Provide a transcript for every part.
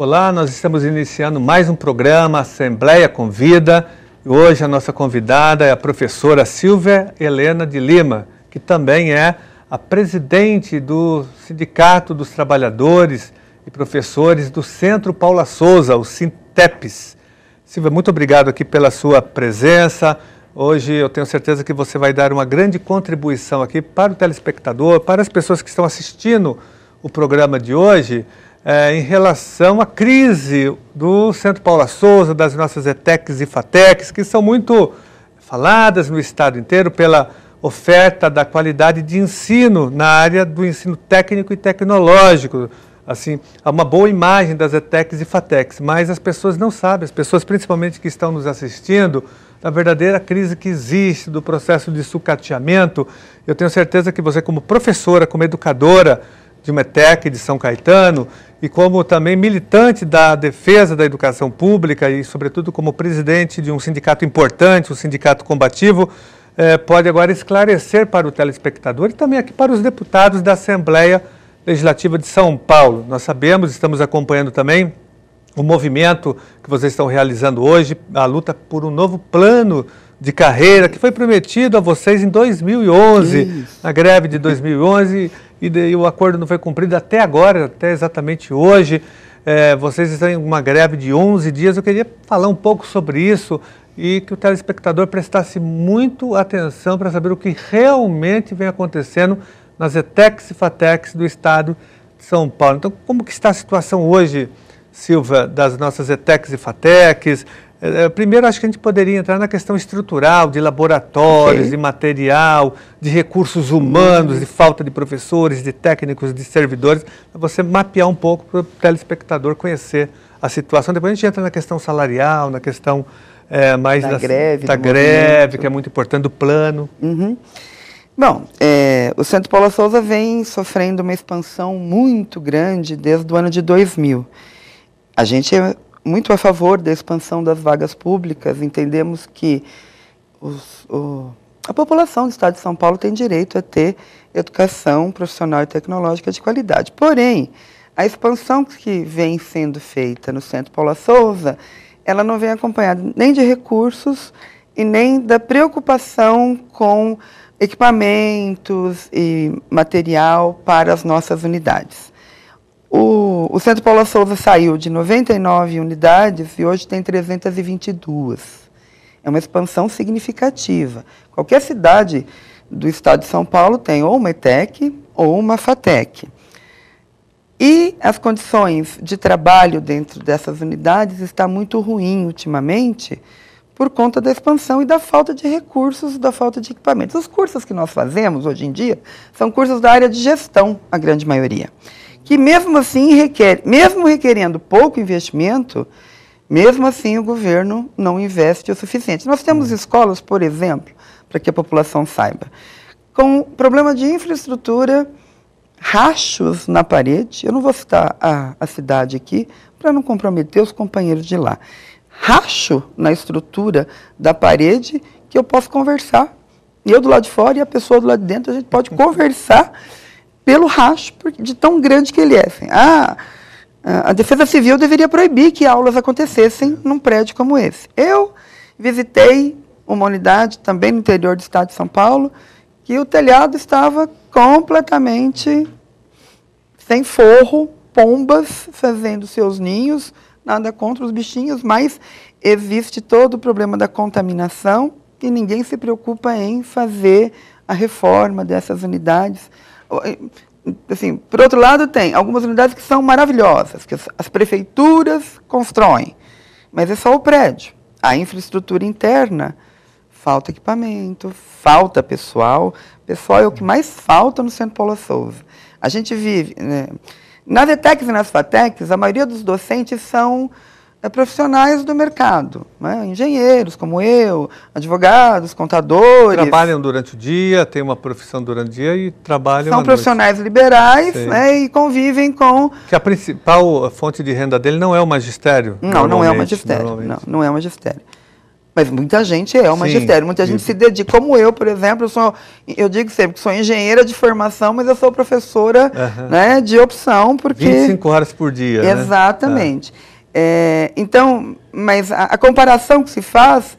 Olá, nós estamos iniciando mais um programa Assembleia Convida. E hoje a nossa convidada é a professora Silvia Helena de Lima, que também é a presidente do Sindicato dos Trabalhadores e Professores do Centro Paula Souza, o Sinteps. Silvia, muito obrigado aqui pela sua presença. Hoje eu tenho certeza que você vai dar uma grande contribuição aqui para o telespectador, para as pessoas que estão assistindo o programa de hoje, em relação à crise do Centro Paula Souza, das nossas ETECs e FATECs, que são muito faladas no estado inteiro pela oferta da qualidade de ensino na área do ensino técnico e tecnológico. Assim, há uma boa imagem das ETECs e FATECs, mas as pessoas não sabem, as pessoas principalmente que estão nos assistindo, da verdadeira crise que existe, do processo de sucateamento. Eu tenho certeza que você, como professora, como educadora de uma ETEC de São Caetano e como também militante da defesa da educação pública e, sobretudo, como presidente de um sindicato importante, um sindicato combativo, pode agora esclarecer para o telespectador e também aqui para os deputados da Assembleia Legislativa de São Paulo. Nós sabemos, estamos acompanhando também o movimento que vocês estão realizando hoje, a luta por um novo plano de carreira que foi prometido a vocês em 2011, na greve de 2011, e o acordo não foi cumprido até agora, até exatamente hoje. Vocês estão em uma greve de 11 dias. Eu queria falar um pouco sobre isso e que o telespectador prestasse muito atenção para saber o que realmente vem acontecendo nas ETECs e FATECs do estado de São Paulo. Então, como que está a situação hoje, Silvia, das nossas ETECs e FATECs? Primeiro, acho que a gente poderia entrar na questão estrutural, de laboratórios, de material, de recursos humanos, de falta de professores, de técnicos, de servidores, para você mapear um pouco para o telespectador conhecer a situação. Depois a gente entra na questão salarial, na questão mais da greve, que é muito importante, do plano. Bom, o Centro Paula Souza vem sofrendo uma expansão muito grande desde o ano de 2000. A gente é muito a favor da expansão das vagas públicas, entendemos que a população do estado de São Paulo tem direito a ter educação profissional e tecnológica de qualidade. Porém, a expansão que vem sendo feita no Centro Paula Souza, ela não vem acompanhada nem de recursos e nem da preocupação com equipamentos e material para as nossas unidades. O Centro Paula Souza saiu de 99 unidades e hoje tem 322. É uma expansão significativa. Qualquer cidade do estado de São Paulo tem ou uma ETEC ou uma FATEC. E as condições de trabalho dentro dessas unidades estão muito ruins ultimamente por conta da expansão e da falta de recursos, da falta de equipamentos. Os cursos que nós fazemos hoje em dia são cursos da área de gestão, a grande maioria, que mesmo assim mesmo requerendo pouco investimento, mesmo assim o governo não investe o suficiente. Nós temos escolas, por exemplo, para que a população saiba, com problema de infraestrutura, rachos na parede, eu não vou citar a cidade aqui, para não comprometer os companheiros de lá, racho na estrutura da parede que eu posso conversar, eu do lado de fora e a pessoa do lado de dentro, a gente pode conversar pelo racho, de tão grande que ele é. Assim, a Defesa Civil deveria proibir que aulas acontecessem num prédio como esse. Eu visitei uma unidade também no interior do estado de São Paulo, que o telhado estava completamente sem forro, pombas fazendo seus ninhos, nada contra os bichinhos, mas existe todo o problema da contaminação e ninguém se preocupa em fazer a reforma dessas unidades. Assim, por outro lado, tem algumas unidades que são maravilhosas, que as prefeituras constroem, mas é só o prédio. A infraestrutura interna, falta equipamento, falta pessoal. Pessoal é o que mais falta no Centro Paula Souza. A gente vive, né, nas ETECs e nas FATECs, a maioria dos docentes são profissionais do mercado, né? Engenheiros como eu, advogados, contadores. Trabalham durante o dia, têm uma profissão durante o dia e trabalham São profissionais liberais, né, e convivem com... Que a principal fonte de renda dele não é o magistério? Não, não é o magistério. Não é o magistério. Mas muita gente é o magistério, muita gente se dedica, como eu, por exemplo, eu digo sempre que sou engenheira de formação, mas eu sou professora né, de opção, porque... 25 horas por dia, exatamente. Né? Então, mas a comparação que se faz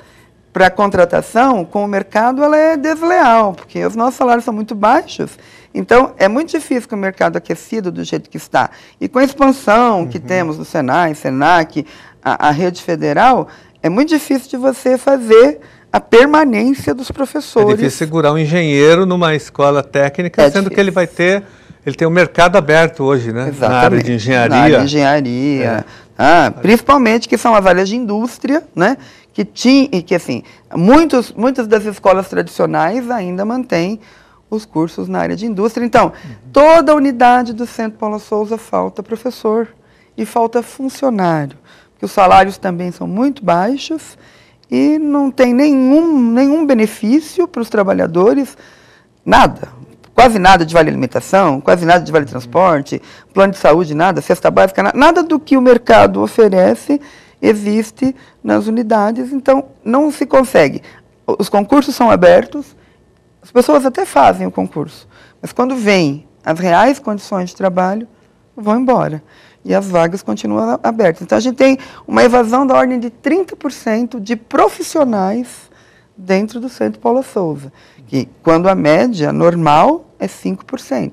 para a contratação com o mercado, ela é desleal, porque os nossos salários são muito baixos. Então, é muito difícil com o mercado aquecido do jeito que está. E com a expansão que temos no Senai, Senac, a rede federal, é muito difícil de você fazer a permanência dos professores. É difícil segurar um engenheiro numa escola técnica, sendo difícil. Que ele tem um mercado aberto hoje, né? Exatamente. Na área de engenharia. Na área de engenharia. Principalmente que são as áreas de indústria, né? Que assim, muitas das escolas tradicionais ainda mantêm os cursos na área de indústria. Então, toda a unidade do Centro Paula Souza falta professor e falta funcionário, porque os salários também são muito baixos e não tem nenhum benefício para os trabalhadores, nada, quase nada de vale alimentação, quase nada de vale transporte, plano de saúde, nada, cesta básica, nada do que o mercado oferece existe nas unidades, então não se consegue. Os concursos são abertos, as pessoas até fazem o concurso, mas quando vêm as reais condições de trabalho, vão embora. E as vagas continuam abertas. Então, a gente tem uma evasão da ordem de 30% de profissionais dentro do Centro Paula Souza, que quando a média normal é 5%.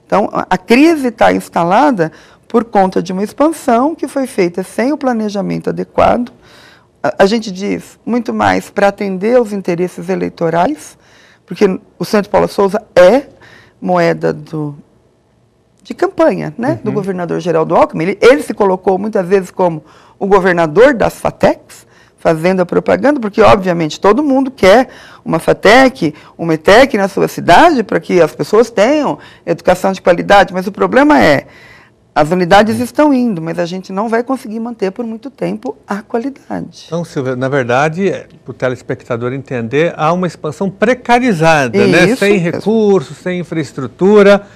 Então, a crise está instalada por conta de uma expansão que foi feita sem o planejamento adequado. A gente diz muito mais para atender aos interesses eleitorais, porque o Centro Paula Souza é moeda de campanha, né, do governador Geraldo Alckmin. Ele se colocou muitas vezes como o governador das FATECs, fazendo a propaganda, porque, obviamente, todo mundo quer uma FATEC, uma ETEC na sua cidade, para que as pessoas tenham educação de qualidade, mas o problema é, as unidades estão indo, mas a gente não vai conseguir manter por muito tempo a qualidade. Então, Silvia, na verdade, para o telespectador entender, há uma expansão precarizada, né? Sem recursos, sem infraestrutura,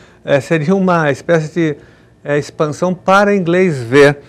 seria uma espécie de expansão para inglês ver,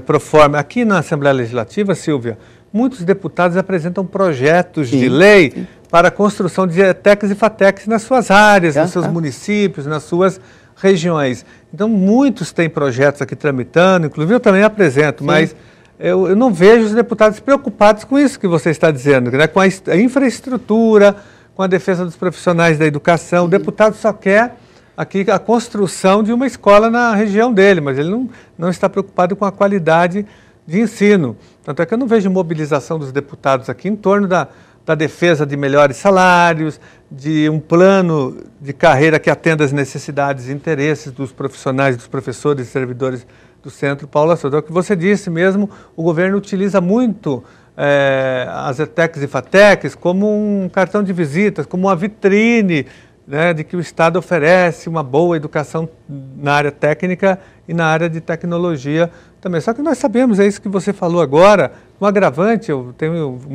pro forma. Aqui na Assembleia Legislativa, Silvia, muitos deputados apresentam projetos de lei para a construção de ETECs e FATECs nas suas áreas, nos seus municípios, nas suas regiões. Então, muitos têm projetos aqui tramitando, inclusive eu também apresento, mas eu não vejo os deputados preocupados com isso que você está dizendo, né? Com a infraestrutura, com a defesa dos profissionais da educação. O deputado só quer aqui a construção de uma escola na região dele, mas ele não está preocupado com a qualidade de ensino. Tanto é que eu não vejo mobilização dos deputados aqui em torno da defesa de melhores salários, de um plano de carreira que atenda às necessidades e interesses dos profissionais, dos professores e servidores do Centro Paula Souza. É o que você disse mesmo, o governo utiliza muito as ETECs e FATECs como um cartão de visitas, como uma vitrine, né, de que o Estado oferece uma boa educação na área técnica e na área de tecnologia também. Só que nós sabemos, é isso que você falou agora, um agravante, eu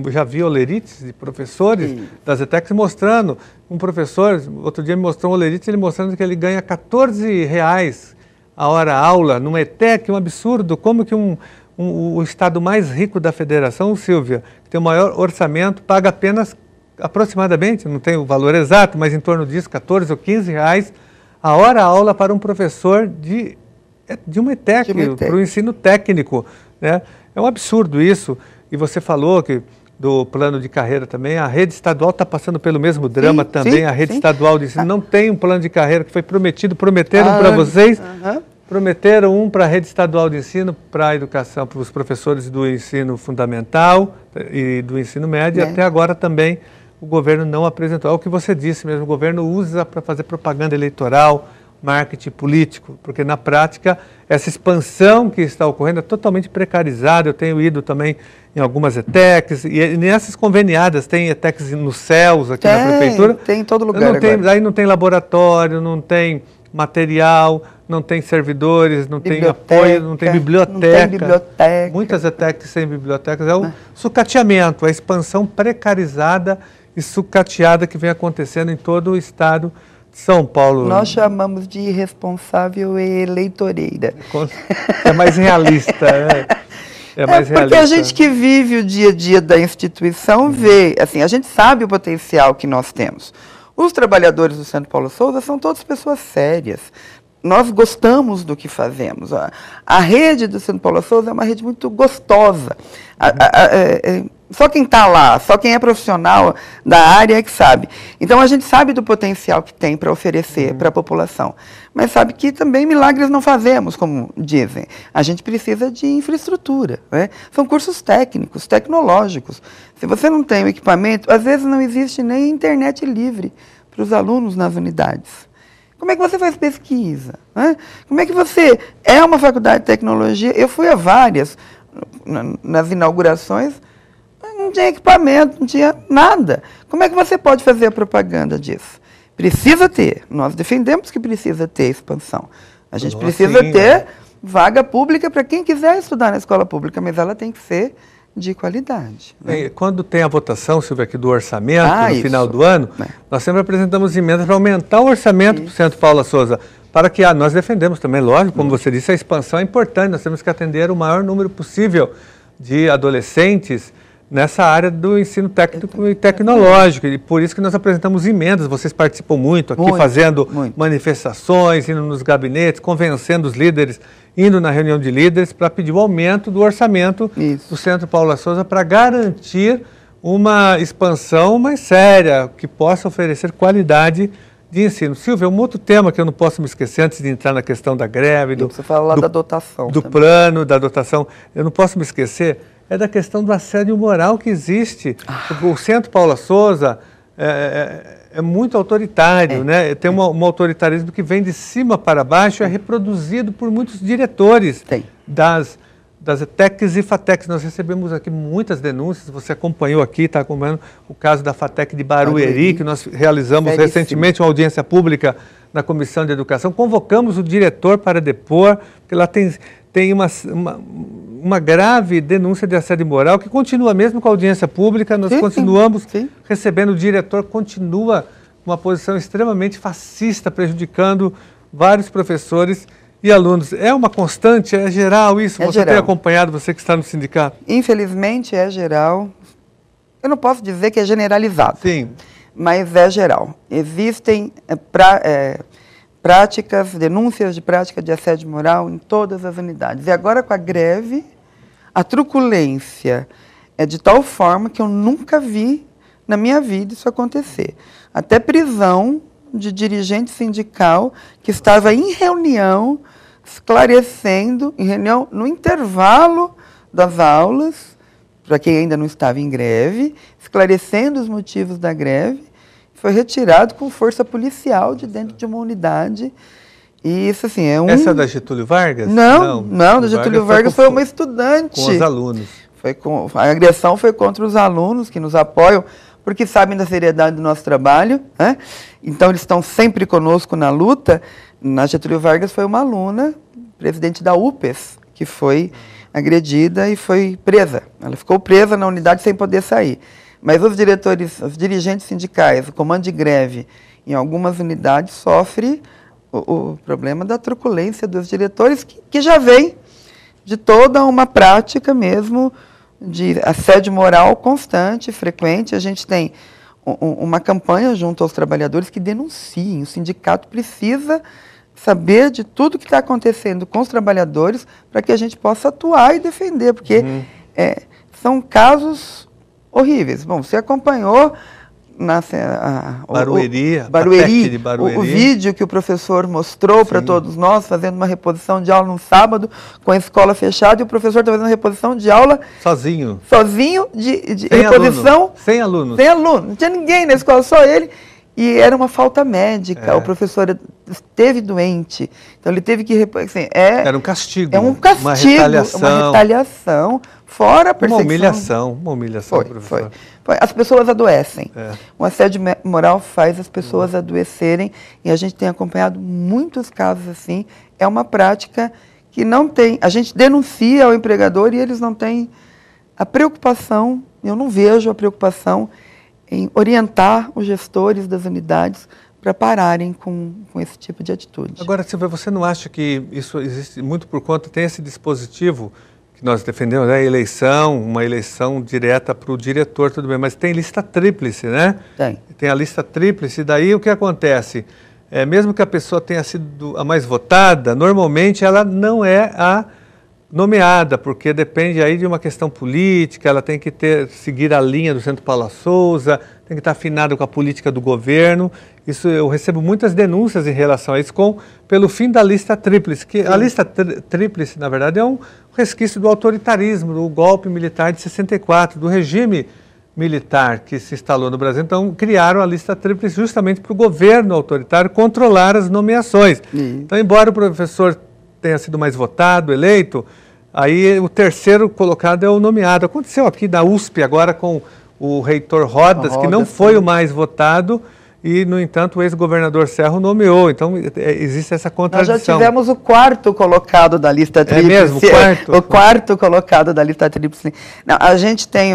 já vi olerites de professores das ETECs mostrando, um professor, outro dia me mostrou um olerite, ele mostrando que ele ganha R$14 a hora aula numa ETEC, um absurdo. Como que o estado mais rico da federação, Silvia, que tem o maior orçamento, paga apenas aproximadamente, não tem o valor exato, mas em torno disso, R$14 ou R$15 a hora aula para um professor de uma ETEC, para o ensino técnico, né? É um absurdo isso. E você falou que do plano de carreira também, a rede estadual está passando pelo mesmo drama também, a rede estadual de ensino não tem um plano de carreira que foi prometido, prometeram para vocês, prometeram um para a rede estadual de ensino, para a educação, para os professores do ensino fundamental e do ensino médio, e até agora também o governo não apresentou. É o que você disse mesmo, o governo usa para fazer propaganda eleitoral, marketing político, porque na prática essa expansão que está ocorrendo é totalmente precarizada. Eu tenho ido também em algumas ETECs, e nessas conveniadas, tem ETECs nos céus aqui na prefeitura. Tem em todo lugar aí não tem laboratório, não tem material, não tem servidores, não tem apoio, não tem biblioteca. Não tem biblioteca. Muitas ETECs sem bibliotecas. É o sucateamento, a expansão precarizada e sucateada que vem acontecendo em todo o estado de São Paulo. Nós chamamos de irresponsável e eleitoreira. É mais realista, né? é mais realista. Porque a gente que vive o dia a dia da instituição vê, assim, a gente sabe o potencial que nós temos. Os trabalhadores do Centro Paulo Souza são todas pessoas sérias. Nós gostamos do que fazemos. A rede do Centro Paulo Souza é uma rede muito gostosa. Só quem está lá, só quem é profissional da área é que sabe. Então, a gente sabe do potencial que tem para oferecer para a população. Mas sabe que também milagres não fazemos, como dizem. A gente precisa de infraestrutura, né? São cursos técnicos, tecnológicos. Se você não tem o equipamento, às vezes não existe nem internet livre para os alunos nas unidades. Como é que você faz pesquisa, né? Como é que você... É uma faculdade de tecnologia, eu fui a várias, nas inaugurações, não tinha equipamento, não tinha nada. Como é que você pode fazer a propaganda disso? Precisa ter, nós defendemos que precisa ter expansão. A gente precisa ter vaga pública para quem quiser estudar na escola pública, mas ela tem que ser de qualidade. Né? Quando tem a votação, Silvia, aqui do orçamento, no final do ano, nós sempre apresentamos emendas para aumentar o orçamento para o Centro Paulo Souza, para que nós defendemos também, lógico, como você disse, a expansão é importante, nós temos que atender o maior número possível de adolescentes nessa área do ensino técnico e tecnológico, e por isso que nós apresentamos emendas, vocês participam muito aqui, fazendo manifestações, indo nos gabinetes, convencendo os líderes, indo na reunião de líderes para pedir o aumento do orçamento do Centro Paulo Souza para garantir uma expansão mais séria, que possa oferecer qualidade de ensino. Silvia, um outro tema que eu não posso me esquecer antes de entrar na questão da greve, você fala lá da dotação. Do plano, da dotação, eu não posso me esquecer, é da questão do assédio moral que existe. O Centro Paulo Souza é muito autoritário, né? Tem um autoritarismo que vem de cima para baixo, é reproduzido por muitos diretores das ETECs e FATECs. Nós recebemos aqui muitas denúncias, você acompanhou aqui, está acompanhando o caso da FATEC de Barueri, que nós realizamos recentemente uma audiência pública na Comissão de Educação. Convocamos o diretor para depor, porque lá tem uma grave denúncia de assédio moral que continua mesmo com a audiência pública, nós continuamos recebendo, o diretor continua com uma posição extremamente fascista, prejudicando vários professores e alunos. É uma constante, é geral isso? Você tem acompanhado, você que está no sindicato? Infelizmente é geral. Eu não posso dizer que é generalizado, mas é geral. Existem práticas, denúncias de prática de assédio moral em todas as unidades. E agora com a greve, a truculência é de tal forma que eu nunca vi na minha vida isso acontecer. Até prisão de dirigente sindical que estava em reunião, esclarecendo, em reunião no intervalo das aulas, para quem ainda não estava em greve, esclarecendo os motivos da greve, foi retirado com força policial de dentro de uma unidade. E isso, assim, é um... Essa é da Getúlio Vargas? Não, da Getúlio Vargas foi uma estudante. Com os alunos. A agressão foi contra os alunos que nos apoiam, porque sabem da seriedade do nosso trabalho, né? Então, eles estão sempre conosco na luta. Na Getúlio Vargas foi uma aluna, presidente da UPES, que foi agredida e foi presa. Ela ficou presa na unidade sem poder sair. Mas os dirigentes sindicais, o comando de greve, em algumas unidades, sofre o problema da truculência dos diretores, que já vem de toda uma prática mesmo de assédio moral constante, frequente. A gente tem uma campanha junto aos trabalhadores que denunciem. O sindicato precisa saber de tudo que está acontecendo com os trabalhadores para que a gente possa atuar e defender, porque são casos horríveis. Bom, você acompanhou Barueri, o vídeo que o professor mostrou para todos nós, fazendo uma reposição de aula no sábado, com a escola fechada, e o professor está fazendo uma reposição de aula sozinho de reposição. Sem alunos. Sem aluno. Não tinha ninguém na escola, só ele. E era uma falta médica, o professor esteve doente, então ele teve que... Assim, era um castigo. Uma retaliação, fora a perseguição. Uma humilhação, professor. As pessoas adoecem. O assédio moral faz as pessoas adoecerem, e a gente tem acompanhado muitos casos assim. É uma prática que não tem... A gente denuncia ao empregador e eles não têm a preocupação, eu não vejo a preocupação em orientar os gestores das unidades para pararem com esse tipo de atitude. Agora, Silvia, você não acha que isso existe muito por conta, tem esse dispositivo, que que nós defendemos, né? Eleição, uma eleição direta para o diretor, tudo bem, mas tem lista tríplice, né? Tem a lista tríplice, daí o que acontece? Mesmo que a pessoa tenha sido a mais votada, normalmente ela não é a nomeada, porque depende aí de uma questão política, ela tem que seguir a linha do Centro Paula Souza, tem que estar afinado com a política do governo. Isso, eu recebo muitas denúncias em relação a isso, pelo fim da lista tríplice, que a lista tríplice, na verdade, é um resquício do autoritarismo, do golpe militar de 64, do regime militar que se instalou no Brasil. Então, criaram a lista tríplice justamente para o governo autoritário controlar as nomeações. Então, embora o professor tenha sido mais votado, eleito, aí o terceiro colocado é o nomeado. Aconteceu aqui da USP agora com o reitor Rodas, que não foi o mais votado e, no entanto, o ex-governador Serra nomeou. Então, existe essa contradição. Nós já tivemos o quarto colocado da lista tríplice. É mesmo? O quarto colocado da lista tríplice. Não, a gente tem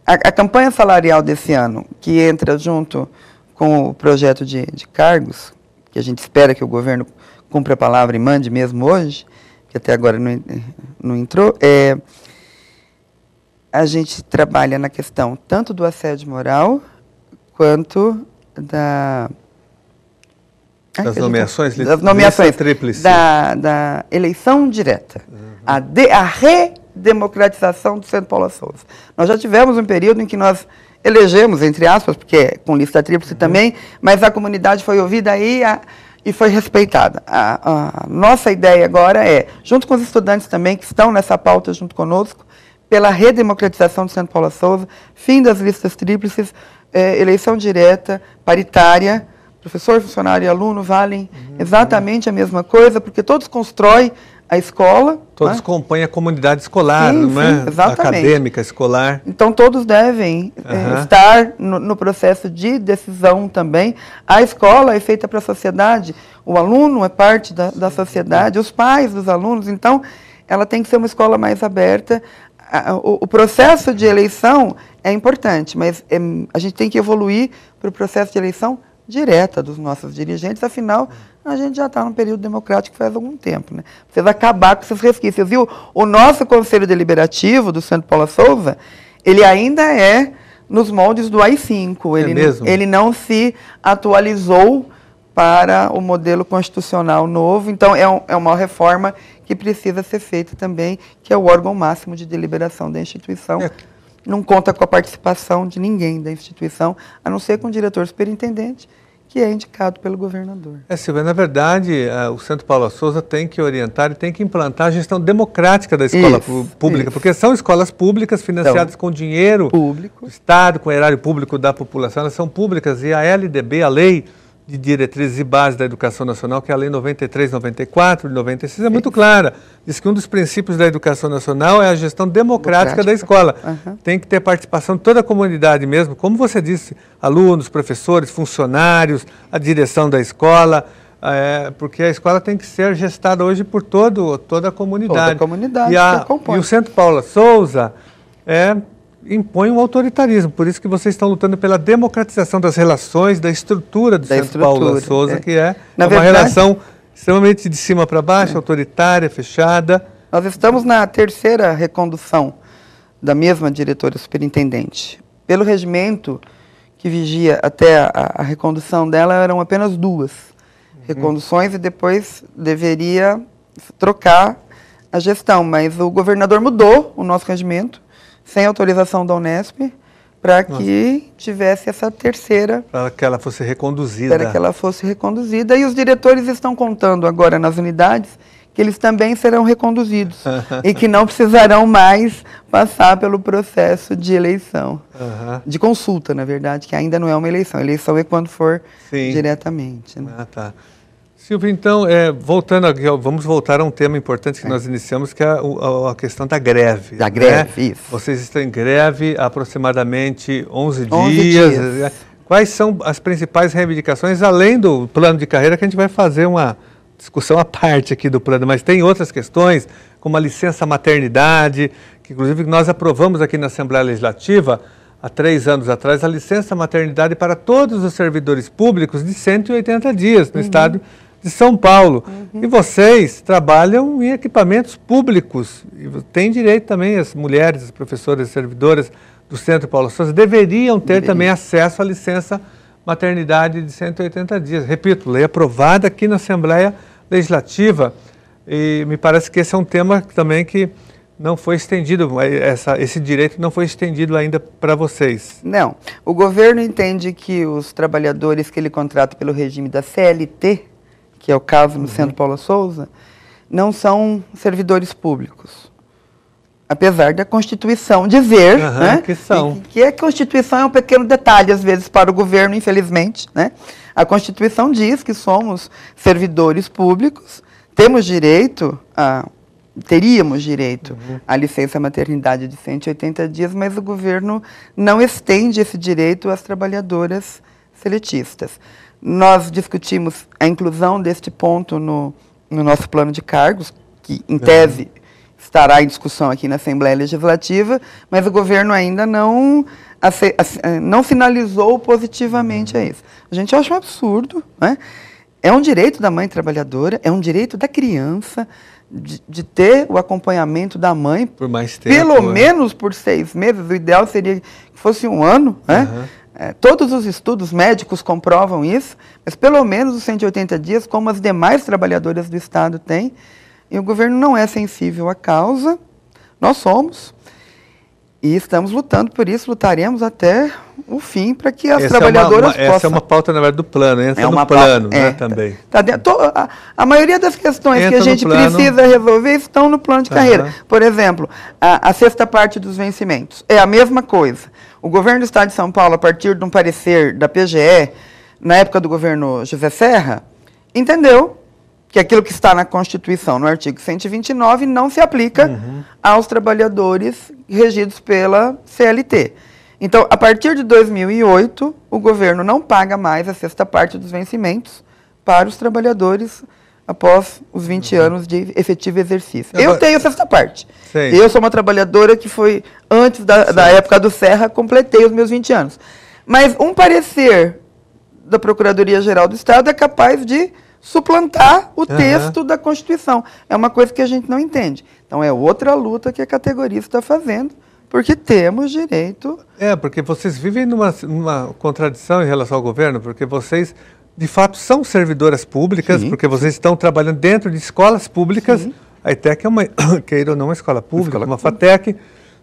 a campanha salarial desse ano, que entra junto com o projeto de cargos, que a gente espera que o governo cumpra a palavra e mande mesmo hoje, que até agora não entrou, a gente trabalha na questão tanto do assédio moral, quanto das nomeações, tríplice. Da eleição direta, a redemocratização do Centro Paula Souza. Nós já tivemos um período em que nós elegemos, entre aspas, porque é com lista tríplice também, mas a comunidade foi ouvida aí e foi respeitada. A nossa ideia agora junto com os estudantes também, que estão nessa pauta junto conosco, pela redemocratização do Centro Paula Souza, fim das listas tríplices, eleição direta, paritária, professor, funcionário e aluno valem exatamente a mesma coisa, porque todos constroem a escola. Todos compõem a comunidade escolar, não é? Acadêmica, escolar. Então, todos devem estar no processo de decisão também. A escola é feita para a sociedade, o aluno é parte da sociedade, os pais dos alunos. Então, ela tem que ser uma escola mais aberta. O processo de eleição é importante, mas a gente tem que evoluir para o processo de eleição direta dos nossos dirigentes, afinal, a gente já está num período democrático faz algum tempo, né? Precisa acabar com esses resquícios. Viu? O nosso Conselho Deliberativo do Centro Paula Souza, ele ainda é nos moldes do AI-5. Ele não se atualizou para o modelo constitucional novo, então é uma reforma que precisa ser feita também, que é o órgão máximo de deliberação da instituição. Não conta com a participação de ninguém da instituição, a não ser com o diretor superintendente, que é indicado pelo governador. Silvia, na verdade, o Centro Paula Souza tem que orientar e tem que implantar a gestão democrática da escola pública, porque são escolas públicas financiadas com dinheiro do Estado, com o erário público da população, elas são públicas, e a LDB, a Lei de Diretrizes e Bases da Educação Nacional, que é a Lei 93, 94 de 96, é muito clara. Diz que um dos princípios da educação nacional é a gestão democrática da escola. Tem que ter participação de toda a comunidade mesmo, como você disse, alunos, professores, funcionários, a direção da escola, porque a escola tem que ser gestada hoje por toda a comunidade. Toda a comunidade e o Centro Paula Souza impõe um autoritarismo, por isso que vocês estão lutando pela democratização das relações, da estrutura do Centro Paula Souza, que é uma relação extremamente de cima para baixo, autoritária, fechada. Nós estamos na terceira recondução da mesma diretora superintendente. Pelo regimento que vigia até a recondução dela, eram apenas 2 reconduções e depois deveria trocar a gestão, mas o governador mudou o nosso regimento, sem autorização da Unesp, para que tivesse essa terceira... Para que ela fosse reconduzida. Para que ela fosse reconduzida. E os diretores estão contando agora nas unidades que eles também serão reconduzidos e que não precisarão mais passar pelo processo de eleição. De consulta, na verdade, que ainda não é uma eleição. A eleição é quando for diretamente. Né? Tá. Silvia, então, voltando aqui, vamos voltar a um tema importante que nós iniciamos, que é a questão da greve. Da greve, isso. Vocês estão em greve há aproximadamente 11 dias. Quais são as principais reivindicações, além do plano de carreira, que a gente vai fazer uma discussão à parte aqui do plano, mas tem outras questões, como a licença maternidade, que inclusive nós aprovamos aqui na Assembleia Legislativa, há 3 anos atrás, a licença maternidade para todos os servidores públicos de 180 dias no estado de São Paulo. E vocês trabalham em equipamentos públicos. E têm direito também, as mulheres, as professoras e servidoras do Centro Paulo Souza deveriam ter também acesso à licença maternidade de 180 dias. Repito, lei aprovada aqui na Assembleia Legislativa. E me parece que esse é um tema também que não foi estendido, esse direito não foi estendido ainda para vocês. Não. O governo entende que os trabalhadores que ele contrata pelo regime da CLT, que é o caso no Centro Paulo Souza, não são servidores públicos. Apesar da Constituição dizer, né, que são. Que a Constituição é um pequeno detalhe, às vezes, para o governo, infelizmente, né? A Constituição diz que somos servidores públicos, teríamos direito à licença maternidade de 180 dias, mas o governo não estende esse direito às trabalhadoras seletistas. Nós discutimos a inclusão deste ponto no nosso plano de cargos, que, em tese, estará em discussão aqui na Assembleia Legislativa, mas o governo ainda não sinalizou positivamente a isso. A gente acha um absurdo, né? É um direito da mãe trabalhadora, é um direito da criança de ter o acompanhamento da mãe por mais tempo, pelo menos por 6 meses. O ideal seria que fosse 1 ano, né? Todos os estudos médicos comprovam isso, mas pelo menos os 180 dias, como as demais trabalhadoras do Estado têm, e o governo não é sensível à causa, nós somos, e estamos lutando por isso, lutaremos até o fim para que as trabalhadoras possam... Essa é uma pauta, na verdade, do plano, entra no plano, né, também. A maioria das questões que a gente precisa resolver estão no plano de carreira. Por exemplo, a sexta parte dos vencimentos é a mesma coisa. O governo do Estado de São Paulo, a partir de um parecer da PGE, na época do governo José Serra, entendeu que aquilo que está na Constituição, no artigo 129, não se aplica aos trabalhadores regidos pela CLT. Então, a partir de 2008, o governo não paga mais a sexta parte dos vencimentos para os trabalhadores após os 20 anos de efetivo exercício. Eu tenho a sexta parte. Sei. Eu sou uma trabalhadora que foi, antes da época do Serra, completei os meus 20 anos. Mas um parecer da Procuradoria-Geral do Estado é capaz de suplantar o texto da Constituição. É uma coisa que a gente não entende. Então, é outra luta que a categoria está fazendo, porque temos direito... porque vocês vivem numa contradição em relação ao governo, porque vocês, de fato, são servidoras públicas, porque vocês estão trabalhando dentro de escolas públicas. A ETEC é uma, queira ou não, uma escola pública, uma FATEC,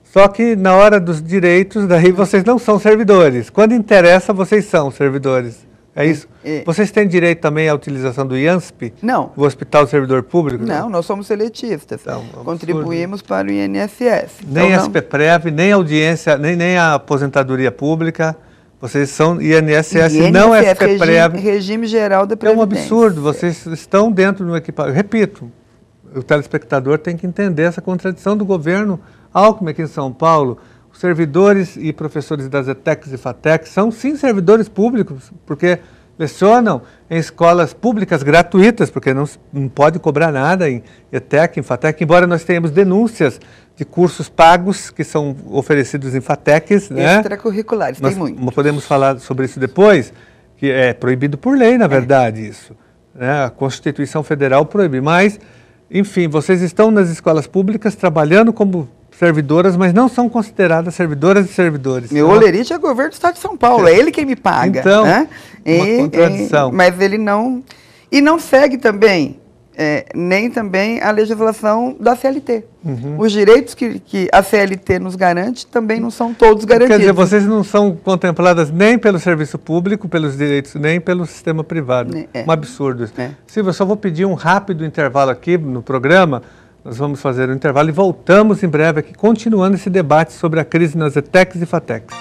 só que na hora dos direitos, daí vocês não são servidores. Quando interessa, vocês são servidores. É isso? Vocês têm direito também à utilização do IANSP? Não. O Hospital do Servidor Público? Não, nós somos seletistas. Então, contribuímos para o INSS. Nem a SPPREV, nem a audiência, nem a aposentadoria pública. Vocês são INSS, não SPPREV. Regime Geral da Previdência. É um absurdo. Vocês estão dentro do equipamento. Repito, o telespectador tem que entender essa contradição do governo Alckmin aqui em São Paulo. Servidores e professores das ETECs e FATECs são, sim, servidores públicos, porque lecionam em escolas públicas gratuitas, porque não pode cobrar nada em ETEC, em FATEC, embora nós tenhamos denúncias de cursos pagos que são oferecidos em FATECs. Extracurriculares, tem muito. Podemos falar sobre isso depois, que é proibido por lei, na verdade, isso. Né? A Constituição Federal proíbe, mas, enfim, vocês estão nas escolas públicas trabalhando como servidoras, mas não são consideradas servidoras e servidores. Meu olerite é o governo do Estado de São Paulo, é ele quem me paga. Então, uma contradição. Mas ele não... E não segue também, nem também a legislação da CLT. Os direitos que a CLT nos garante também não são todos garantidos. Quer dizer, vocês não são contempladas nem pelo serviço público, pelos direitos, nem pelo sistema privado. Um absurdo isso. Silvia, eu só vou pedir um rápido intervalo aqui no programa. Nós vamos fazer um intervalo e voltamos em breve aqui, continuando esse debate sobre a crise nas ETECs e FATECs.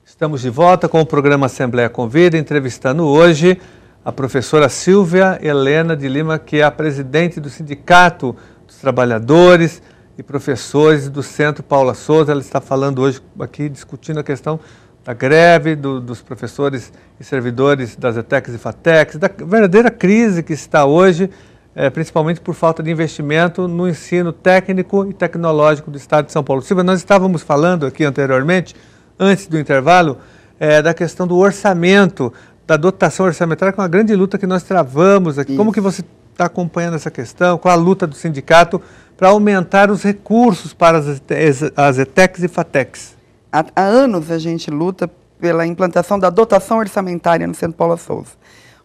Estamos de volta com o programa Assembleia Convida, entrevistando hoje a professora Silvia Helena de Lima, que é a presidente do Sindicato dos Trabalhadores e Professores do Centro Paulo Souza. Ela está falando hoje aqui, discutindo a questão da greve dos professores e servidores das ETECs e FATECs, da verdadeira crise que está hoje, principalmente por falta de investimento no ensino técnico e tecnológico do Estado de São Paulo. Silvia, nós estávamos falando aqui anteriormente, antes do intervalo, da questão do orçamento da dotação orçamentária, que é uma grande luta que nós travamos aqui. Isso. Como que você está acompanhando essa questão? Qual a luta do sindicato para aumentar os recursos para as ETECs e FATECs? Há anos a gente luta pela implantação da dotação orçamentária no Centro Paula Souza.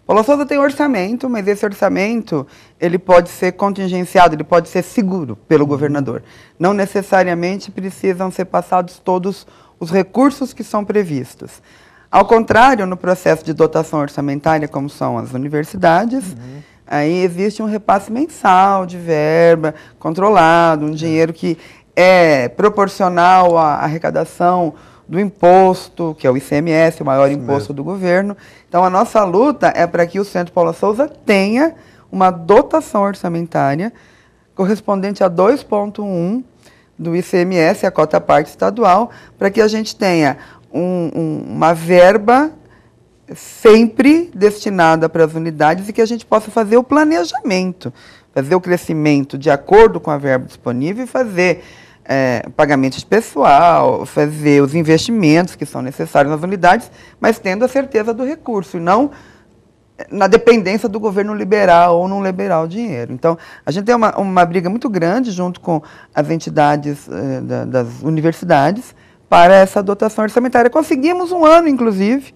Paula Souza tem orçamento, mas esse orçamento ele pode ser contingenciado, ele pode ser seguro pelo governador. Não necessariamente precisam ser passados todos os recursos que são previstos. Ao contrário, no processo de dotação orçamentária, como são as universidades, aí existe um repasse mensal de verba controlado, um dinheiro que é proporcional à arrecadação do imposto, que é o ICMS, o maior imposto do governo. Então, a nossa luta é para que o Centro Paula Souza tenha uma dotação orçamentária correspondente a 2,1 do ICMS, a cota parte estadual, para que a gente tenha uma verba sempre destinada para as unidades e que a gente possa fazer o planejamento, fazer o crescimento de acordo com a verba disponível e fazer pagamento de pessoal, fazer os investimentos que são necessários nas unidades, mas tendo a certeza do recurso e não na dependência do governo liberar ou não liberar o dinheiro. Então, a gente tem uma briga muito grande junto com as entidades das universidades para essa dotação orçamentária. Conseguimos um ano, inclusive.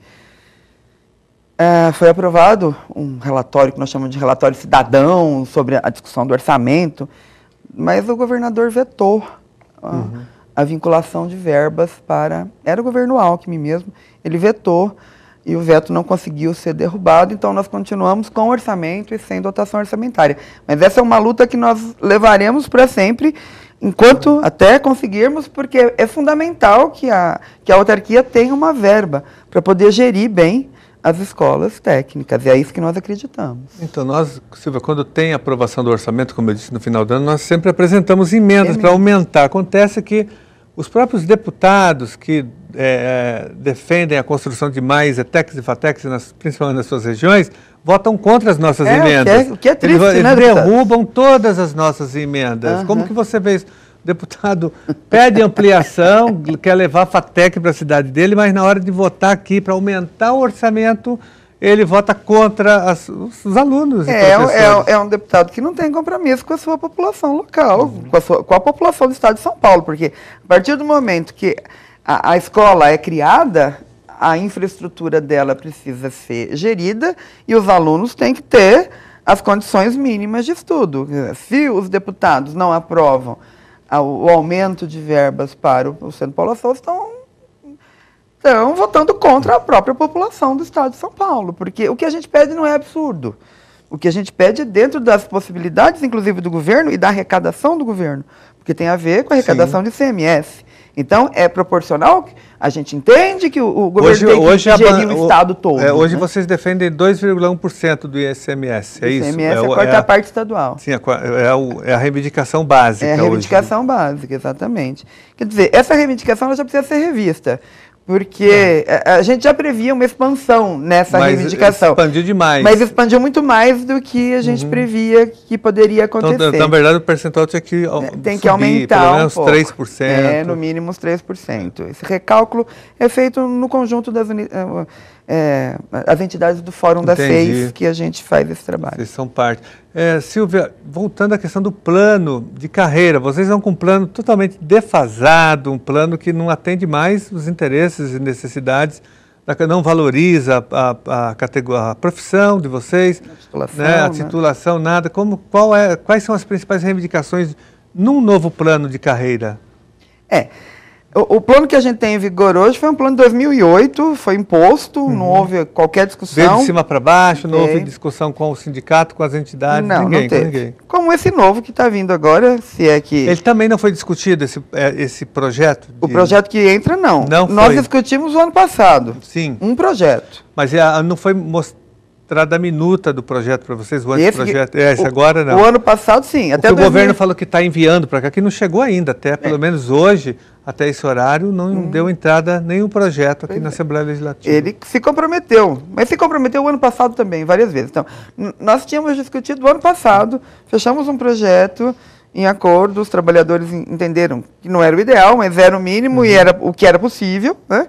Foi aprovado um relatório que nós chamamos de relatório cidadão sobre a discussão do orçamento, mas o governador vetou a vinculação de verbas para... Era o governo Alckmin mesmo, ele vetou e o veto não conseguiu ser derrubado, então nós continuamos com orçamento e sem dotação orçamentária. Mas essa é uma luta que nós levaremos para sempre, enquanto até conseguirmos, porque é fundamental que a autarquia tenha uma verba para poder gerir bem as escolas técnicas, e é isso que nós acreditamos. Então, nós, Silvia, quando tem aprovação do orçamento, como eu disse no final do ano, nós sempre apresentamos emendas para aumentar. Acontece que os próprios deputados que defendem a construção de mais ETECs e FATECs, principalmente nas suas regiões, votam contra as nossas emendas. O que é triste, eles derrubam todas as nossas emendas. Como que você vê isso? O deputado pede ampliação, quer levar a FATEC para a cidade dele, mas na hora de votar aqui para aumentar o orçamento, ele vota contra os alunos e professores. É um deputado que não tem compromisso com a sua população local, com a população do estado de São Paulo, porque a partir do momento que a escola é criada, a infraestrutura dela precisa ser gerida e os alunos têm que ter as condições mínimas de estudo. Se os deputados não aprovam o aumento de verbas para o Centro Paula Souza, estão votando contra a própria população do estado de São Paulo, porque o que a gente pede não é absurdo. O que a gente pede é dentro das possibilidades, inclusive, do governo e da arrecadação do governo, porque tem a ver com a arrecadação de ICMS. Então, é proporcional, a gente entende que o governo tem que gerir o estado todo. Hoje vocês defendem 2,1% do ICMS, é isso? ICMS é a quarta parte estadual. Sim, é a reivindicação básica. É a reivindicação básica, exatamente. Quer dizer, essa reivindicação ela já precisa ser revista, porque a gente já previa uma expansão nessa reivindicação. Mas expandiu demais. Mas expandiu muito mais do que a gente previa que poderia acontecer. Então, na verdade, o percentual tinha que tem que aumentar pelo menos 3%. No mínimo uns 3%. Esse recálculo é feito no conjunto das as entidades do Fórum das Seis que a gente faz esse trabalho. Vocês são parte. Silvia, voltando à questão do plano de carreira, vocês vão com um plano totalmente defasado, um plano que não atende mais os interesses e necessidades, não valoriza a profissão de vocês, a titulação, nada. Quais são as principais reivindicações num novo plano de carreira? O plano que a gente tem em vigor hoje foi um plano de 2008, foi imposto, não houve qualquer discussão. Veio de cima para baixo, não houve discussão com o sindicato, com as entidades, não teve. Ninguém. Como esse novo que está vindo agora, se é que... Ele também não foi discutido, esse projeto? O projeto que entra, não. Nós discutimos o ano passado. Sim. Um projeto. Mas não foi mostrada a minuta do projeto para vocês, o anteprojeto? Esse agora não. O ano passado, sim. Até o governo falou que está enviando para cá, que não chegou ainda, até pelo menos hoje, até esse horário, não deu entrada nenhum projeto aqui na Assembleia Legislativa. Ele se comprometeu, mas se comprometeu o ano passado também, várias vezes. Então, nós tínhamos discutido o ano passado, fechamos um projeto em acordo, os trabalhadores entenderam que não era o ideal, mas era o mínimo e era o que era possível, né?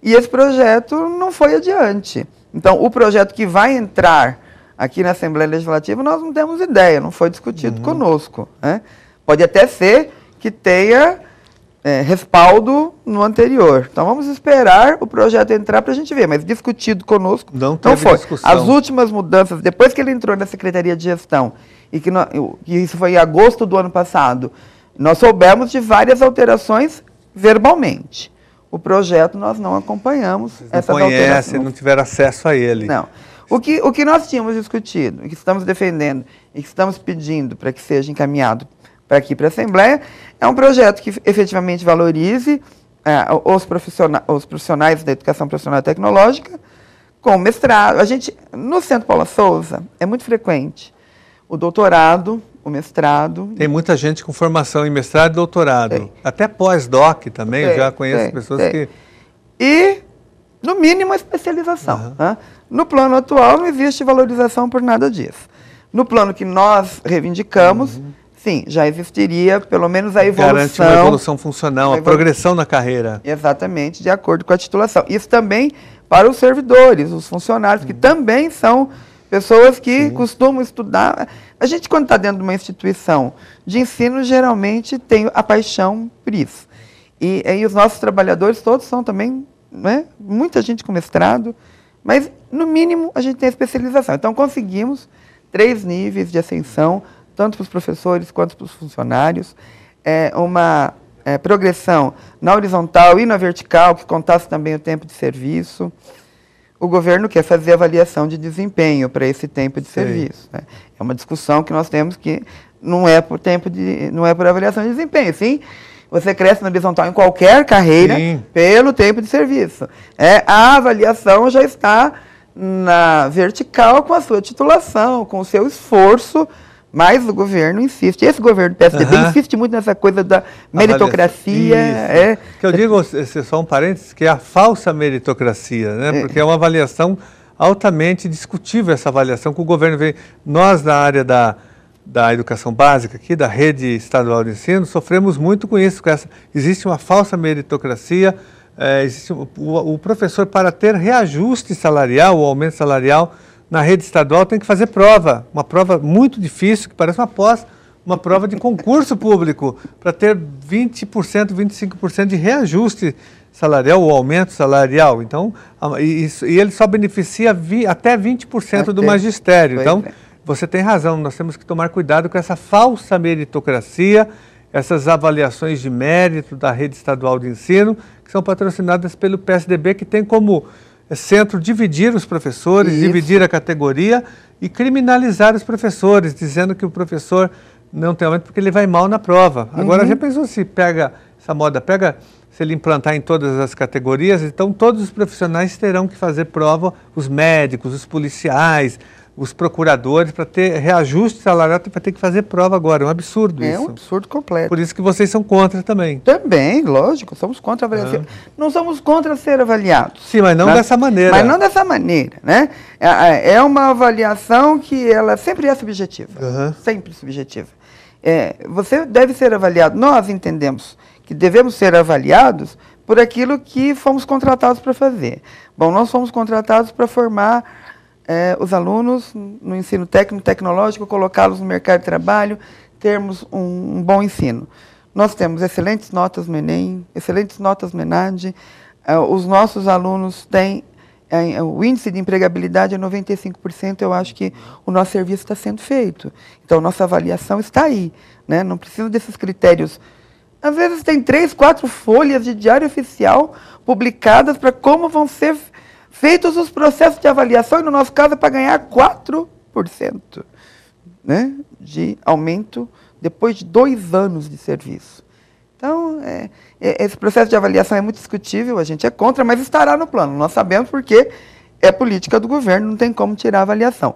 E esse projeto não foi adiante. Então, o projeto que vai entrar aqui na Assembleia Legislativa, nós não temos ideia, não foi discutido conosco, né? Pode até ser que tenha respaldo no anterior. Então, vamos esperar o projeto entrar para a gente ver, mas discutido conosco não foi. Discussão. As últimas mudanças, depois que ele entrou na Secretaria de Gestão, e que isso foi em agosto do ano passado, nós soubemos de várias alterações verbalmente. O projeto nós não acompanhamos. Essas alterações. Não tiveram acesso a ele. Não. O que nós tínhamos discutido, e que estamos defendendo, e que estamos pedindo para que seja encaminhado para aqui, para a Assembleia, é um projeto que efetivamente valorize os profissionais da educação profissional e tecnológica com mestrado. No Centro Paula Souza, é muito frequente o doutorado, o mestrado. Tem muita gente com formação em mestrado e doutorado. Até pós-doc também, eu já conheço pessoas que... E, no mínimo, a especialização. Né? No plano atual, não existe valorização por nada disso. No plano que nós reivindicamos, sim, já existiria pelo menos a evolução. Garante uma evolução funcional, a progressão na carreira. Exatamente, de acordo com a titulação. Isso também para os servidores, os funcionários, que também são pessoas que costumam estudar. A gente, quando está dentro de uma instituição de ensino, geralmente tem a paixão por isso. E os nossos trabalhadores todos são também, né, muita gente com mestrado, mas, no mínimo, a gente tem a especialização. Então, conseguimos 3 níveis de ascensão, tanto para os professores quanto para os funcionários, uma progressão na horizontal e na vertical, que contasse também o tempo de serviço. O governo quer fazer avaliação de desempenho para esse tempo de serviço. Né? É uma discussão que nós temos que não é por avaliação de desempenho, sim. Você cresce na horizontal em qualquer carreira pelo tempo de serviço. A avaliação já está na vertical com a sua titulação, com o seu esforço, mas o governo insiste. Esse governo do PSDB insiste muito nessa coisa da meritocracia. Que eu digo, só um parênteses, que é a falsa meritocracia, né? Porque é uma avaliação altamente discutível, essa avaliação que o governo vem. Nós, na área da educação básica aqui, da rede estadual de ensino, sofremos muito com isso. Existe uma falsa meritocracia, o professor, para ter reajuste salarial, ou aumento salarial, na rede estadual tem que fazer prova, uma prova muito difícil, que parece uma prova de concurso público, para ter 20%, 25% de reajuste salarial ou aumento salarial. Então, e ele só beneficia até 20% do magistério. Então, você tem razão, nós temos que tomar cuidado com essa falsa meritocracia, essas avaliações de mérito da rede estadual de ensino, que são patrocinadas pelo PSDB, que tem como centro dividir os professores, dividir a categoria e criminalizar os professores, dizendo que o professor não tem aumento porque ele vai mal na prova. Agora, já pensou se se ele implantar em todas as categorias, então todos os profissionais terão que fazer prova, os médicos, os policiais, os procuradores, para ter reajuste salarial, vai ter que fazer prova agora. É um absurdo isso. É um absurdo completo. Por isso que vocês são contra também. Também, lógico, somos contra a avaliação. Não somos contra ser avaliados. Sim, mas não dessa maneira. Mas não dessa maneira, né? É uma avaliação que ela sempre é subjetiva. Sempre subjetiva. Você deve ser avaliado. Nós entendemos que devemos ser avaliados por aquilo que fomos contratados para fazer. Bom, nós fomos contratados para formar os alunos no ensino técnico, tecnológico, colocá-los no mercado de trabalho, termos um bom ensino. Nós temos excelentes notas no Enem, excelentes notas no ENAD, os nossos alunos têm, o índice de empregabilidade é 95%, eu acho que o nosso serviço está sendo feito. Então, nossa avaliação está aí, né? Não precisa desses critérios. Às vezes tem 3, 4 folhas de diário oficial publicadas para como vão ser feitos os processos de avaliação, e no nosso caso é para ganhar 4%, né, de aumento depois de 2 anos de serviço. Então, esse processo de avaliação é muito discutível, a gente é contra, mas estará no plano. Nós sabemos porque é política do governo, não tem como tirar a avaliação.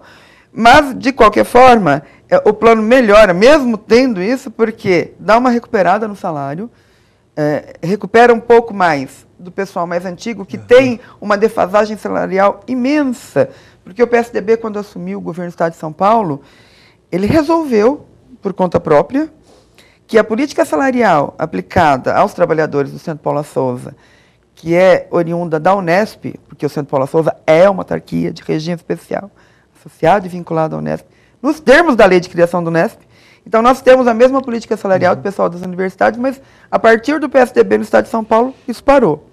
Mas, de qualquer forma, o plano melhora, mesmo tendo isso, porque dá uma recuperada no salário, recupera um pouco mais do pessoal mais antigo, que tem uma defasagem salarial imensa, porque o PSDB, quando assumiu o governo do Estado de São Paulo, ele resolveu, por conta própria, que a política salarial aplicada aos trabalhadores do Centro Paula Souza, que é oriunda da Unesp, porque o Centro Paula Souza é uma autarquia de regime especial, associado e vinculado à Unesp, nos termos da lei de criação do Unesp. Então, nós temos a mesma política salarial do pessoal das universidades, mas a partir do PSDB no Estado de São Paulo, isso parou.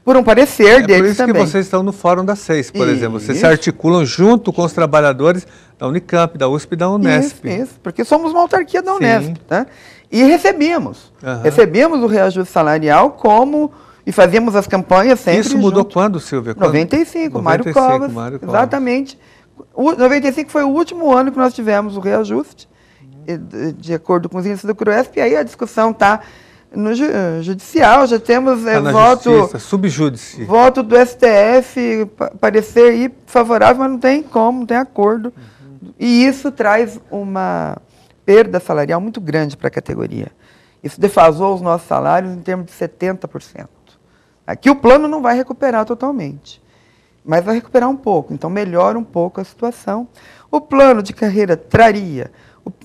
Por um parecer deles também. É por isso que vocês estão no Fórum da SEIS, por exemplo. Vocês se articulam junto com os trabalhadores da Unicamp, da USP e da Unesp. Isso, porque somos uma autarquia da Unesp. Tá? E recebíamos o reajuste salarial e fazíamos as campanhas sempre. Isso mudou quando, Silvia? 95, Mário Covas. Exatamente. 95 foi o último ano que nós tivemos o reajuste, de acordo com os índices do CRUESP, e aí a discussão está no judicial, já temos voto do STF, parecer favorável, mas não tem como, não tem acordo. E isso traz uma perda salarial muito grande para a categoria. Isso defasou os nossos salários em termos de 70%. Aqui o plano não vai recuperar totalmente, mas vai recuperar um pouco, então melhora um pouco a situação. O plano de carreira traria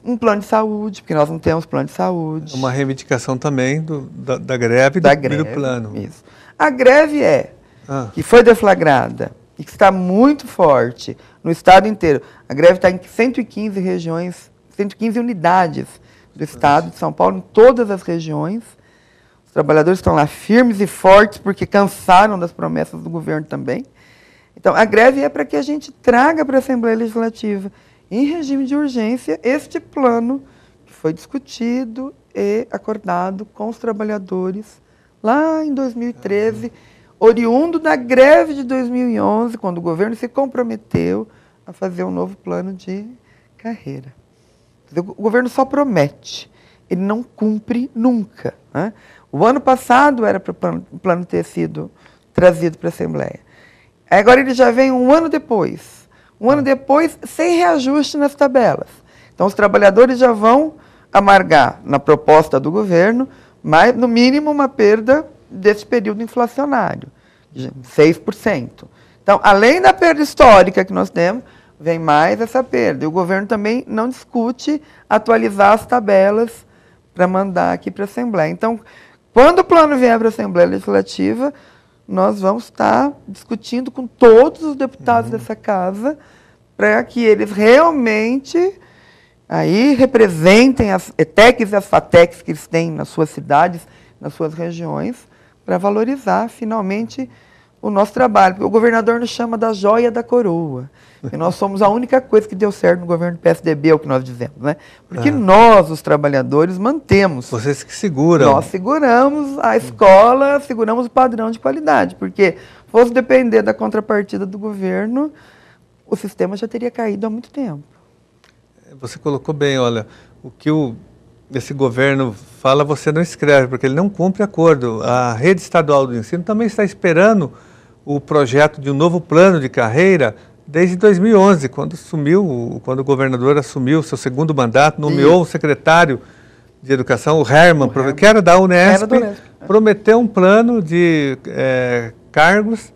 um plano de saúde, porque nós não temos plano de saúde. Uma reivindicação também da greve do plano. Isso. A greve que foi deflagrada e que está muito forte no estado inteiro. A greve está em 115 regiões, 115 unidades do estado de São Paulo, em todas as regiões. Os trabalhadores estão lá firmes e fortes, porque cansaram das promessas do governo também. Então, a greve é para que a gente traga para a Assembleia Legislativa, em regime de urgência, este plano que foi discutido e acordado com os trabalhadores lá em 2013, oriundo da greve de 2011, quando o governo se comprometeu a fazer um novo plano de carreira. O governo só promete, ele não cumpre nunca. Né? O ano passado era para o plano ter sido trazido para a Assembleia. Agora ele já vem um ano depois. Um ano depois, sem reajuste nas tabelas. Então, os trabalhadores já vão amargar, na proposta do governo, mas, no mínimo, uma perda desse período inflacionário, de 6%. Então, além da perda histórica que nós temos, vem mais essa perda. E o governo também não discute atualizar as tabelas para mandar aqui para a Assembleia. Então, quando o plano vier para a Assembleia Legislativa, nós vamos estar discutindo com todos os deputados dessa casa para que eles realmente aí representem as ETECs e as FATECs que eles têm nas suas cidades, nas suas regiões, para valorizar finalmente o nosso trabalho. Porque o governador nos chama da joia da coroa. E nós somos a única coisa que deu certo no governo do PSDB, é o que nós dizemos, né? Porque nós, os trabalhadores, mantemos. Vocês que seguram. Nós seguramos a escola, seguramos o padrão de qualidade, porque fosse depender da contrapartida do governo, o sistema já teria caído há muito tempo. Você colocou bem, olha, o que esse governo fala, você não escreve, porque ele não cumpre acordo. A rede estadual do ensino também está esperando o projeto de um novo plano de carreira desde 2011, quando o governador assumiu seu segundo mandato, nomeou o secretário de Educação, o Herman, que era da Unesp, prometeu um plano de cargos,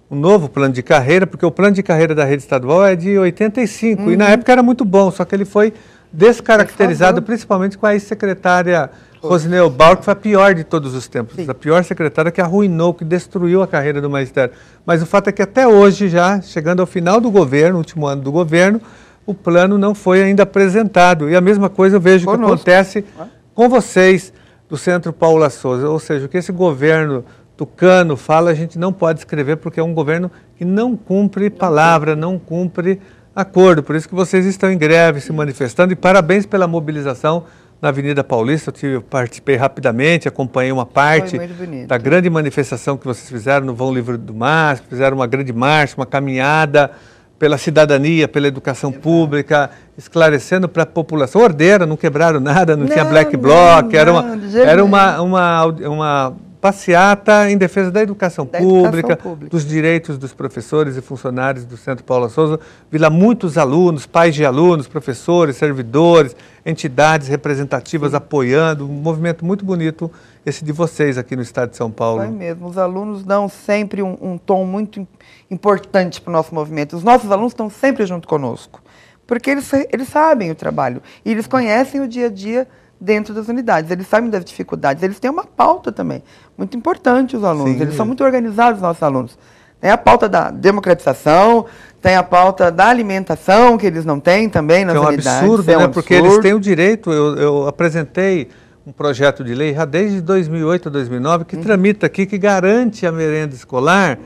um novo plano de carreira, porque o plano de carreira da rede estadual é de 85, e na época era muito bom, só que ele foi descaracterizado, principalmente com a ex-secretária Rosineu Bauer, que foi a pior de todos os tempos, a pior secretária que arruinou, que destruiu a carreira do magistério. Mas o fato é que até hoje, já chegando ao final do governo, último ano do governo, o plano não foi ainda apresentado. E a mesma coisa eu vejo que acontece com vocês do Centro Paula Souza. Ou seja, o que esse governo tucano fala, a gente não pode escrever, porque é um governo que não cumpre palavra, não cumpre acordo. Por isso que vocês estão em greve, se manifestando, e parabéns pela mobilização na Avenida Paulista. Eu participei rapidamente, acompanhei uma parte da grande manifestação que vocês fizeram no Vão Livre do MASP, fizeram uma grande marcha, uma caminhada pela cidadania, pela educação pública, esclarecendo para a população. Ordeira, não quebraram nada, não tinha black bloc, era uma passeata em defesa da educação pública, dos direitos dos professores e funcionários do Centro Paula Souza. Vi lá muitos alunos, pais de alunos, professores, servidores, entidades representativas apoiando, um movimento muito bonito esse de vocês aqui no estado de São Paulo. Foi mesmo, os alunos dão sempre um tom muito importante para o nosso movimento. Os nossos alunos estão sempre junto conosco, porque eles sabem o trabalho e eles conhecem o dia a dia dentro das unidades. Eles sabem das dificuldades, eles têm uma pauta também, muito importante os alunos, Sim. Eles são muito organizados, os nossos alunos. Tem a pauta da democratização, tem a pauta da alimentação, que eles não têm também nas unidades. É um absurdo, né? Porque eles têm o direito, eu apresentei um projeto de lei já desde 2008 a 2009, que tramita aqui, que garante a merenda escolar,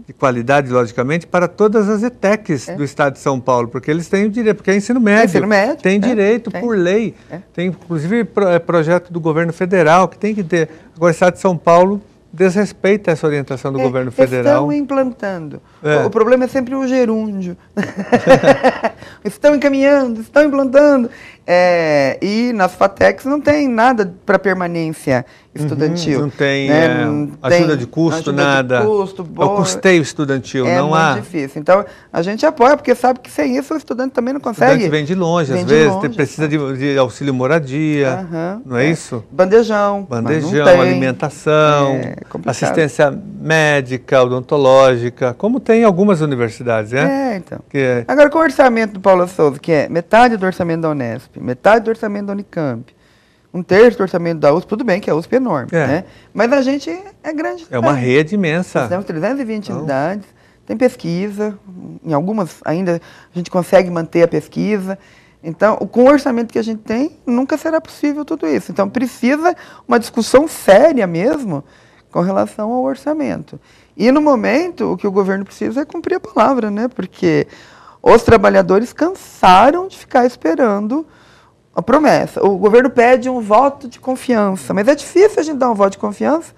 de qualidade, logicamente, para todas as ETECs do Estado de São Paulo, porque eles têm o direito, porque é ensino médio, tem direito por lei. Tem, inclusive, projeto do governo federal, que tem que ter. Agora, o Estado de São Paulo desrespeita essa orientação do governo federal. Estão implantando. O problema é sempre o gerúndio. Estão encaminhando, estão implantando. E nas FATECs não tem nada para permanência estudantil. Não tem, né? ajuda de custo, nada. É o custeio estudantil, não há. É muito difícil. Então, a gente apoia, porque sabe que sem isso o estudante também não consegue. O estudante vem de longe, às vezes, precisa de auxílio moradia, não é isso? Bandejão, alimentação, assistência médica, odontológica, como tem em algumas universidades, né? Então. Agora, com o orçamento do Paulo Souza, que é metade do orçamento da Unesp, metade do orçamento da Unicamp, um terço do orçamento da USP, tudo bem que a USP é enorme, né? Mas a gente é grande. É uma rede imensa. Nós temos 320 unidades, tem pesquisa, em algumas ainda a gente consegue manter a pesquisa. Então, com o orçamento que a gente tem, nunca será possível tudo isso. Então, precisa uma discussão séria mesmo com relação ao orçamento. E, no momento, o que o governo precisa é cumprir a palavra, né? Porque os trabalhadores cansaram de ficar esperando a promessa. O governo pede um voto de confiança, mas é difícil a gente dar um voto de confiança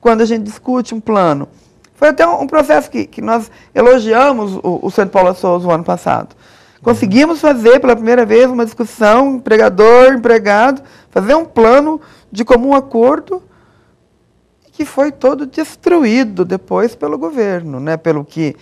quando a gente discute um plano. Foi até um processo que nós elogiamos o Centro Paula Souza o ano passado. Conseguimos fazer pela primeira vez uma discussão, empregador, empregado, fazer um plano de comum acordo que foi todo destruído depois pelo governo, né? Pelo que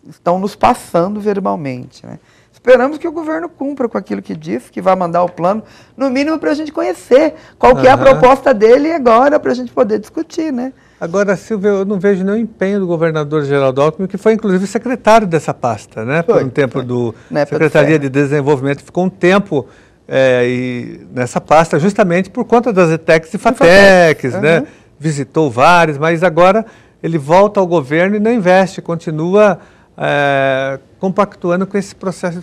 estão nos passando verbalmente, né? Esperamos que o governo cumpra com aquilo que disse, que vai mandar o plano, no mínimo para a gente conhecer qual que é a proposta dele agora, para a gente poder discutir, né? Agora, Silvia, eu não vejo nenhum empenho do governador Geraldo Alckmin, que foi inclusive secretário dessa pasta, né? Por um tempo do Secretaria de Desenvolvimento, ficou um tempo nessa pasta, justamente por conta das ETECs e FATECs, né? Visitou vários, mas agora ele volta ao governo e não investe, continua compactuando com esse processo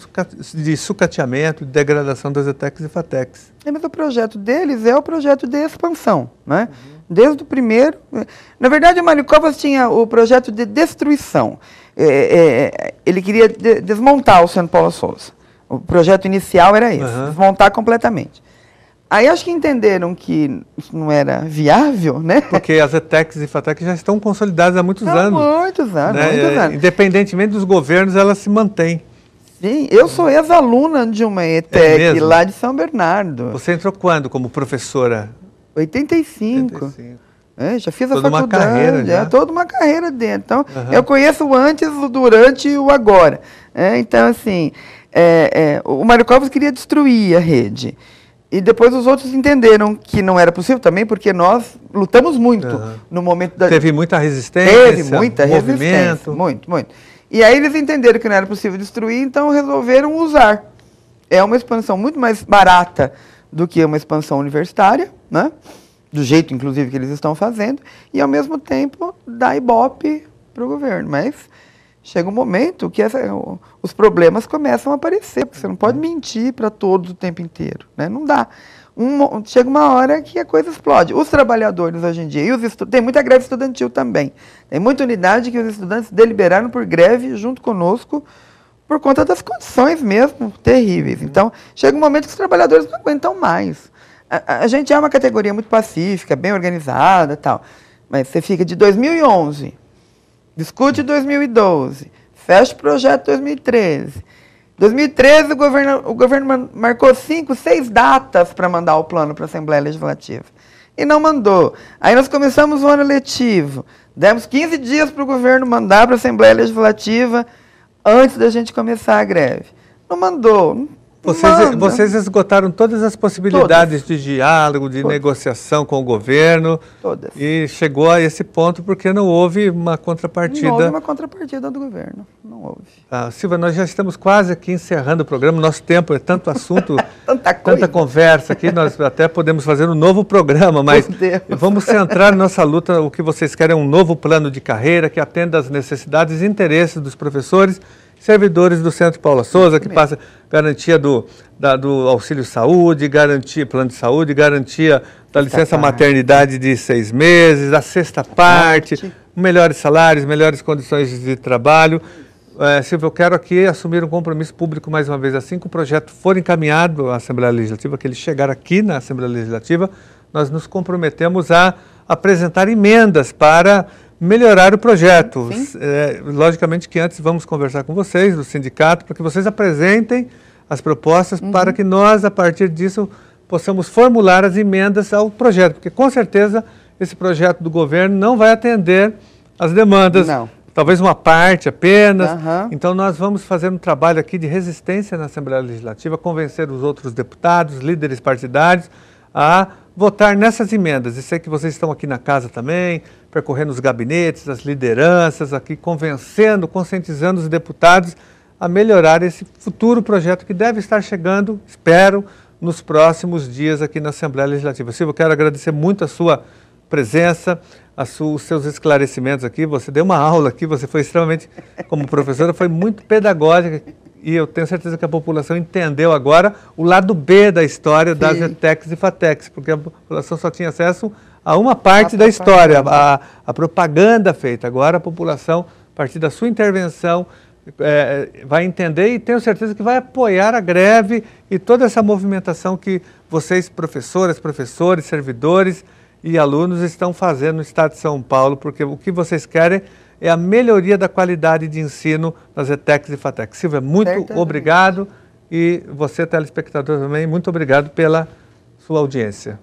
de sucateamento, de degradação das ETECs e FATECs. Mas o projeto deles é o projeto de expansão, né? Desde o primeiro... Na verdade, o Mário Covas tinha o projeto de destruição. Ele queria desmontar o Centro Paula Souza. O projeto inicial era esse, desmontar completamente. Aí acho que entenderam que isso não era viável, né? Porque as ETECs e FATECs já estão consolidadas há muitos anos. Muitos anos. Independentemente dos governos, elas se mantêm. Sim, eu sou ex-aluna de uma ETEC lá de São Bernardo. Você entrou quando como professora? 85. Já fiz a toda faculdade. Uma carreira, já. Toda uma carreira dentro. Então, eu conheço o antes, o durante e o agora. Então, assim, o Mário Covas queria destruir a rede. E depois os outros entenderam que não era possível também, porque nós lutamos muito no momento da... Teve muita resistência, resistência, muito. E aí eles entenderam que não era possível destruir, então resolveram usar. É uma expansão muito mais barata do que uma expansão universitária, né? Do jeito, inclusive, que eles estão fazendo, e ao mesmo tempo dá ibope para o governo. Mas chega um momento que os problemas começam a aparecer, porque você não pode mentir para todos o tempo inteiro, né? Não dá. Chega uma hora que a coisa explode. Os trabalhadores hoje em dia, tem muita greve estudantil também. Tem muita unidade que os estudantes deliberaram por greve junto conosco, por conta das condições mesmo terríveis. Então, chega um momento que os trabalhadores não aguentam mais. A gente é uma categoria muito pacífica, bem organizada e tal, mas você fica de 2011... Discute 2012, fecha o projeto 2013. 2013 o governo marcou 5, 6 datas para mandar o plano para a Assembleia Legislativa. E não mandou. Aí nós começamos o ano letivo. Demos 15 dias para o governo mandar para a Assembleia Legislativa antes da gente começar a greve. Não mandou. Vocês esgotaram todas as possibilidades de diálogo, de negociação com o governo. Todas. E chegou a esse ponto porque não houve uma contrapartida. Não houve uma contrapartida do governo, não houve. Silvia, nós já estamos quase aqui encerrando o programa, nosso tempo é tanto assunto, tanta conversa aqui, nós até podemos fazer um novo programa, mas vamos centrar nossa luta, o que vocês querem é um novo plano de carreira que atenda às necessidades e interesses dos professores, servidores do Centro Paula Souza, que passa garantia do auxílio saúde, garantia, plano de saúde, garantia da licença maternidade de 6 meses, a sexta parte, melhores salários, melhores condições de trabalho. Silvia, eu quero aqui assumir um compromisso público mais uma vez, assim que o projeto for encaminhado à Assembleia Legislativa, que ele chegar aqui na Assembleia Legislativa, nós nos comprometemos a apresentar emendas para melhorar o projeto. Logicamente que antes vamos conversar com vocês, do sindicato, para que vocês apresentem as propostas para que nós, a partir disso, possamos formular as emendas ao projeto, porque com certeza esse projeto do governo não vai atender as demandas, talvez uma parte apenas. Então nós vamos fazer um trabalho aqui de resistência na Assembleia Legislativa, convencer os outros deputados, líderes partidários, a votar nessas emendas. E sei que vocês estão aqui na casa também, percorrendo os gabinetes, as lideranças, aqui convencendo, conscientizando os deputados a melhorar esse futuro projeto que deve estar chegando, espero, nos próximos dias aqui na Assembleia Legislativa. Silvia, eu quero agradecer muito a sua presença, os seus esclarecimentos aqui. Você deu uma aula aqui, você foi extremamente, como professora, foi muito pedagógica. E eu tenho certeza que a população entendeu agora o lado B da história das ETECs e FATECs, porque a população só tinha acesso a uma parte da história, a propaganda feita. Agora a população, a partir da sua intervenção, vai entender e tenho certeza que vai apoiar a greve e toda essa movimentação que vocês, professoras, professores, servidores e alunos estão fazendo no Estado de São Paulo, porque o que vocês querem é a melhoria da qualidade de ensino nas ETECs e FATECs. Silvia, muito obrigado e você, telespectador, também, muito obrigado pela sua audiência.